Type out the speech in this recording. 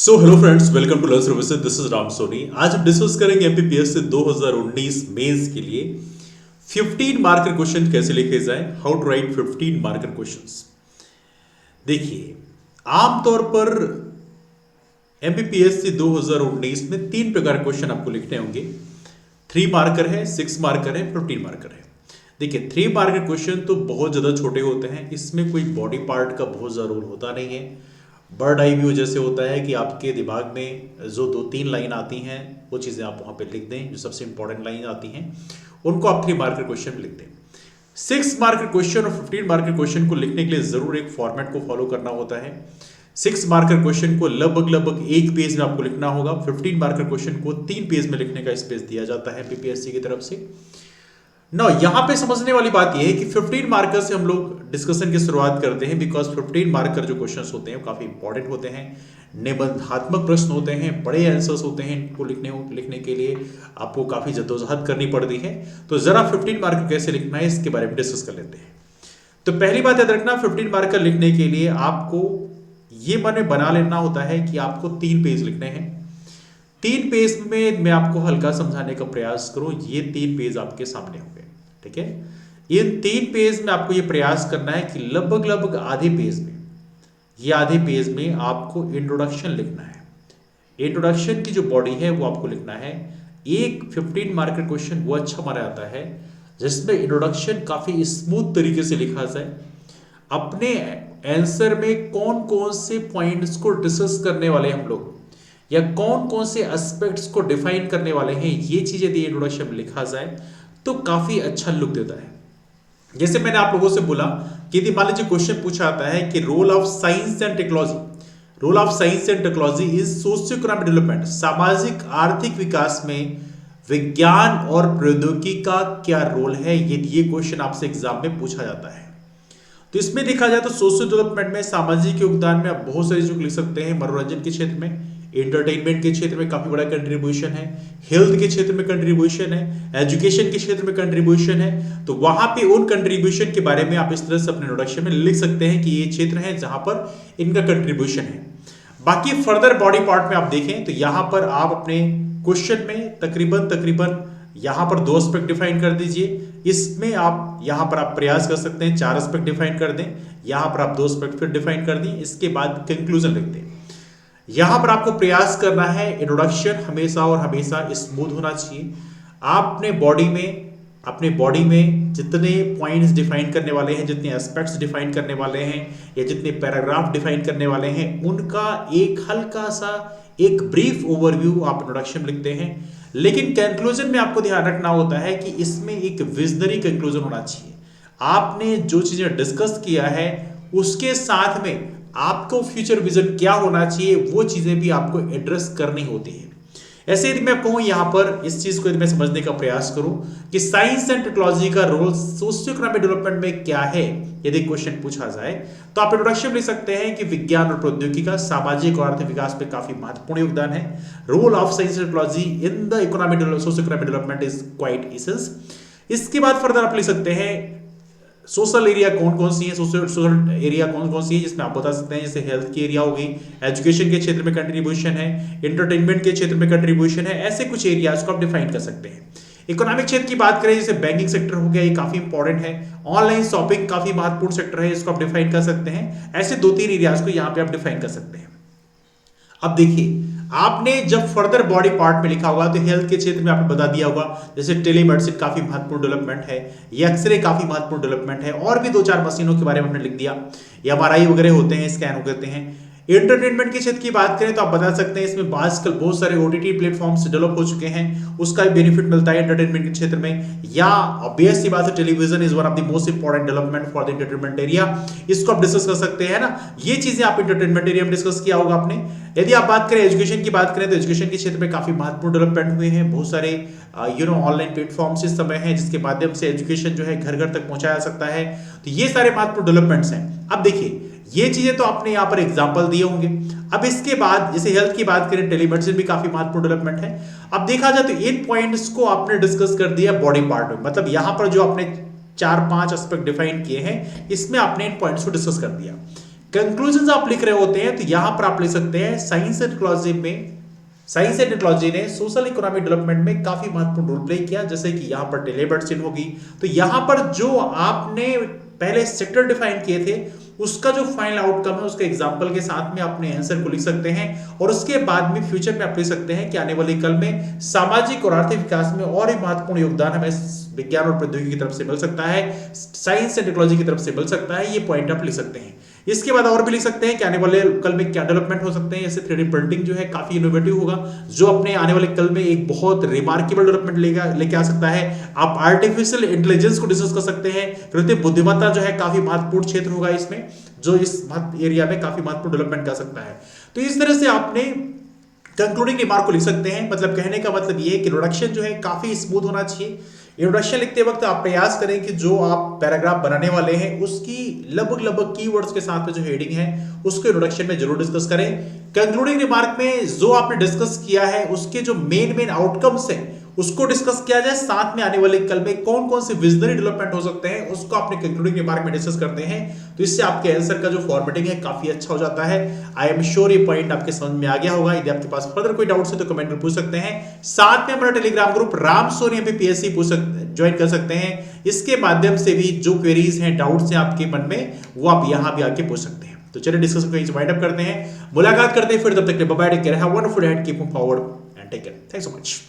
So hello friends, welcome to learn services. This is Ram Soni. आज हम discuss करेंगे MPPS से 2019 मेंस के लिए 15 मार्कर क्वेश्चन कैसे लिखे जाएं, how to write 15 marker questions. देखिए, आमतौर पर एमपीपीएस से 2019 में तीन प्रकार के क्वेश्चन आपको लिखने होंगे। 3 मार्कर है, 6 मार्कर है, 15 मार्कर है। देखिए, 3 मार्कर क्वेश्चन तो बहुत ज़्यादा छोटे होते हैं, इसमें कोई बॉडी पार्ट का बहुत ज़्यादा रोल होता नहीं है। बर्ड आई व्यू जैसे होता है कि आपके दिमाग में जो 2-3 लाइन आती हैं वो चीज़ें आप वहाँ पे लिख दें, जो सबसे इंपॉर्टेंट लाइन आती हैं उनको आप 3 मार्कर क्वेश्चन में लिख दें। 6 मार्कर क्वेश्चन और 15 मार्कर क्वेश्चन को लिखने के लिए ज़रूर एक फॉर्मेट को फॉलो करना होता है। 6 मार्कर क्वेश्चन को लगभग एक पेज में आपको लिखना होगा। 15 मार्कर क्वेश्चन को 3 पेज में लिखने का स्पेस दिया जाता है पीपीएससी की तरफ से। ना यहाँ पे समझने वाली बात यह है कि 15 मार्कर से हम लोग डिस्कशन की शुरुआत करते हैं, बिकॉज 15 मार्कर जो क्वेश्चंस होते हैं वो काफी इंपॉर्टेंट होते हैं, निबंधात्मक प्रश्न होते हैं, बड़े आंसर्स होते हैं। इनको लिखने के लिए आपको काफी जद्दोजहद करनी पड़ती है। तो जरा 15 मार्कर कैसे लिखना है इसके बारे में डिस्कस कर लेते हैं। तो पहली बात याद रखना, 15 मार्कर लिखने के लिए आपको ये मन में बना लेना होता है कि आपको 3 पेज लिखने हैं। 3 पेज में मैं आपको हल्का समझाने का प्रयास करूं, ये 3 पेज आपके सामने होंगे, ठीक है। इन 3 पेज में आपको ये प्रयास करना है कि लगभग आधे पेज में, ये आधे पेज में आपको इंट्रोडक्शन लिखना है। इंट्रोडक्शन की जो बॉडी है वो आपको लिखना है। एक 15 मार्कर क्वेश्चन वो अच्छा माना जाता है जिसमें इंट्रोडक्शन काफी स्मूथ तरीके से लिखा जाए। अपने आंसर में कौन कौन से पॉइंट्स को डिस्कस करने वाले हम लोग, या कौन कौन से एस्पेक्ट्स को डिफाइन करने वाले हैं, ये चीजें यदि इंट्रोडक्शन में लिखा जाए तो काफी अच्छा लुक देता है। जैसे मैंने आप लोगों से बोला कि यदि मान लीजिए क्वेश्चन पूछा आता है कि role of science and technology, role of science and technology is socio economic development, सामाजिक आर्थिक विकास में विज्ञान और प्रौद्योगिकी का क्या रोल है, यदि ये क्वेश्चन आपसे एग्जाम में पूछा जाता है तो इसमें देखा जाए तो सोशल डेवलपमेंट में, सामाजिक योगदान में आप बहुत सारी चीज लिख सकते हैं। मनोरंजन के क्षेत्र में, एंटरटेनमेंट के क्षेत्र में काफी बड़ा कंट्रीब्यूशन है, हेल्थ के क्षेत्र में कंट्रीब्यूशन है, एजुकेशन के क्षेत्र में कंट्रीब्यूशन है। तो वहां पे उन कंट्रीब्यूशन के बारे में आप इस तरह से अपने इंट्रोडक्शन में लिख सकते हैं कि ये क्षेत्र है जहां पर इनका कंट्रीब्यूशन है। बाकी फर्दर बॉडी पार्ट में आप देखें तो यहां पर आप अपने क्वेश्चन में तकरीबन यहां पर 2 एस्पेक्ट डिफाइन कर दीजिए। इसमें आप यहां पर आप प्रयास कर सकते हैं 4 एस्पेक्ट डिफाइन कर दें, यहां पर आप 2 एस्पेक्ट फिर डिफाइन कर दें, इसके बाद कंक्लूजन लिख दें। यहां पर आपको प्रयास करना है इंट्रोडक्शन हमेशा और हमेशा स्मूथ होना चाहिए। अपने बॉडी में जितने पॉइंट्स डिफाइन करने वाले हैं, जितने एस्पेक्ट्स डिफाइन करने वाले हैं, या जितने पैराग्राफ डिफाइन करने वाले हैं, उनका एक हल्का सा एक ब्रीफ ओवरव्यू आप इंट्रोडक्शन लिखते हैं। लेकिन कंक्लूजन में आपको ध्यान रखना होता है कि इसमें एक विजनरी कंक्लूजन होना चाहिए। आपने जो चीजें डिस्कस किया है उसके साथ में आपको फ्यूचर विजन क्या होना चाहिए वो चीजें भी आपको एड्रेस करनी होती है। ऐसे यदि मैं कहूं यहां पर इस चीज को यदि मैं समझने का प्रयास करूं कि साइंस एंड टेक्नोलॉजी का रोल सोशियो इकोनॉमिक डेवलपमेंट में क्या है, यदि क्वेश्चन पूछा जाए तो आप इंट्रोडक्शन लिख सकते हैं कि विज्ञान और प्रौद्योगिकी का सामाजिक और आर्थिक विकास में काफी महत्वपूर्ण योगदान है। Role of science and technology in the economic socio economic development is quite essence. इसके बाद फर्दर आप लिख सकते हैं सोशल एरिया कौन कौन सी है, सोशल एरिया कौन कौन सी है जिसमें आप बता सकते हैं, जैसे हेल्थ की एरिया होगी, एजुकेशन के क्षेत्र में कंट्रीब्यूशन है, एंटरटेनमेंट के क्षेत्र में कंट्रीब्यूशन है, ऐसे कुछ एरियाज को आप डिफाइन कर सकते हैं। इकोनॉमिक क्षेत्र की बात करें जैसे बैंकिंग सेक्टर हो गया, ये काफी इंपॉर्टेंट है। ऑनलाइन शॉपिंग काफी महत्वपूर्ण सेक्टर है, इसको आप डिफाइन कर सकते हैं। ऐसे 2-3 एरियाज को यहां पे आप डिफाइन कर सकते हैं। अब देखिए, आपने जब फर्दर बॉडी पार्ट में लिखा होगा तो हेल्थ के क्षेत्र में आपने बता दिया होगा, जैसे टेलीमेडिसिन काफी महत्वपूर्ण डेवलपमेंट है, ये एक्सरे काफी महत्वपूर्ण डेवलपमेंट है, और भी 2-4 मशीनों के बारे में हमने लिख दिया, ये एमआरआई वगैरह होते हैं, स्कैन होते हैं। एंटरटेनमेंट के क्षेत्र की बात करें तो आप बता सकते हैं इसमें आजकल बहुत सारे ओटीटी प्लेटफॉर्म्स डेवलप हो चुके हैं, उसका भी बेनिफिट मिलता है एंटरटेनमेंट के क्षेत्र में। या ऑब्वियस सी बात है, television is one of the most important development for the entertainment area, इसको आप डिस्कस कर सकते हैं ना। ये चीजें आप एंटरटेनमेंट एरिया में डिस्कस किया होगा आपने। यदि आप बात करें एजुकेशन की बात करें तो एजुकेशन के क्षेत्र में काफी महत्वपूर्ण डेवलपमेंट हुए हैं, बहुत सारे ऑनलाइन प्लेटफॉर्म्स इस समय हैं जिसके माध्यम से एजुकेशन जो है घर घर तक पहुंचाया जा सकता है। तो ये सारे महत्वपूर्ण डेवलपमेंट्स हैं। अब देखिए, ये चीजें तो आपने यहां पर एग्जांपल दिए होंगे। अब इसके बाद जैसे हेल्थ की बात करें, टेलीमेडिसिन भी काफी महत्वपूर्ण डेवलपमेंट है। अब देखा जाए तो इन पॉइंट्स को आपने डिस्कस कर दिया बॉडी पार्ट में, मतलब यहां पर जो आपने 4-5 एस्पेक्ट डिफाइन किए हैं इसमें आपने इन पॉइंट्स को डिस्कस कर दिया। कंक्लूजन आप लिख रहे होते हैं तो यहां पर आप लिख सकते हैं साइंस एंड टेक्नोलॉजी में, साइंस एंड टेक्नोलॉजी ने सोशल इकोनॉमिक डेवलपमेंट में काफी महत्वपूर्ण रोल प्ले किया। जैसे कि यहां पर डेलिबरेट चिन्ह होगी, तो यहां पर जो आपने पहले सेक्टर डिफाइन किए थे उसका जो फाइनल आउटकम है उसके एग्जांपल के साथ में अपने आंसर को लिख सकते हैं, और उसके बाद में फ्यूचर में आप लिख सकते हैं कि आने वाले कल में सामाजिक और आर्थिक विकास में और भी महत्वपूर्ण योगदान हमें विज्ञान और प्रौद्योगिकी की तरफ से मिल सकता है, साइंस एंड टेक्नोलॉजी की तरफ से मिल सकता है। ये पॉइंट आप लिख सकते हैं। इसके बाद और भी लिख सकते हैं कि आने वाले कल में क्या डेवलपमेंट हो सकते हैं। जैसे 3D प्रिंटिंग जो है काफी इनोवेटिव होगा, जो अपने आने वाले कल में एक बहुत रिमार्केबल डेवलपमेंट लेके आ सकता है। आप आर्टिफिशियल इंटेलिजेंस को डिस्कस कर सकते हैं। कृत्रिम बुद्धिमत्ता जो है काफी महत्वपूर्ण क्षेत्र होगा इसमें, जो इस एरिया में काफी महत्वपूर्ण डेवलपमेंट कर सकता है। तो इस तरह से आपने कंक्लूडिंग रिमार्क को लिख सकते हैं। मतलब कहने का मतलब ये है कि इंट्रोडक्शन जो है काफी स्मूथ होना चाहिए। इंट्रोडक्शन लिखते वक्त आप प्रयास करें कि जो आप पैराग्राफ बनाने वाले हैं उसकी लगभग कीवर्ड्स के साथ में जो हेडिंग है उसको इंट्रोडक्शन में जरूर डिस्कस करें। कंक्लूडिंग रिमार्क में जो आपने डिस्कस किया है उसके जो मेन आउटकम्स हैं उसको डिस्कस किया जाए, साथ में आने वाले कल में कौन कौन से विजनरी डेवलपमेंट हो सकते हैं उसको आपने कंक्लूडिंग रिमार्क में डिस्कस करते हैं। तो इससे आपके आंसर का जो फॉर्मेटिंग है काफी अच्छा हो जाता है। आई एम श्योर ये पॉइंट आपके समझ में आ गया होगा। यदि आपके पास फर्दर कोई डाउट्स है तो कमेंट में पूछ सकते हैं। साथ में हमारा telegram group Ram Soni MPSC join कर सकते हैं। इसके माध्यम से भी जो क्वेरीज हैं, डाउट्स हैं आपके मन में, वो आप यहां भी आके पूछ सकते हैं। तो चलिए डिस्कस को वाइंड अप करते हैं, मुलाकात करते हैं फिर। तब तक bye bye, take care, have a wonderful day, keep moving forward and take care. Thanks so much.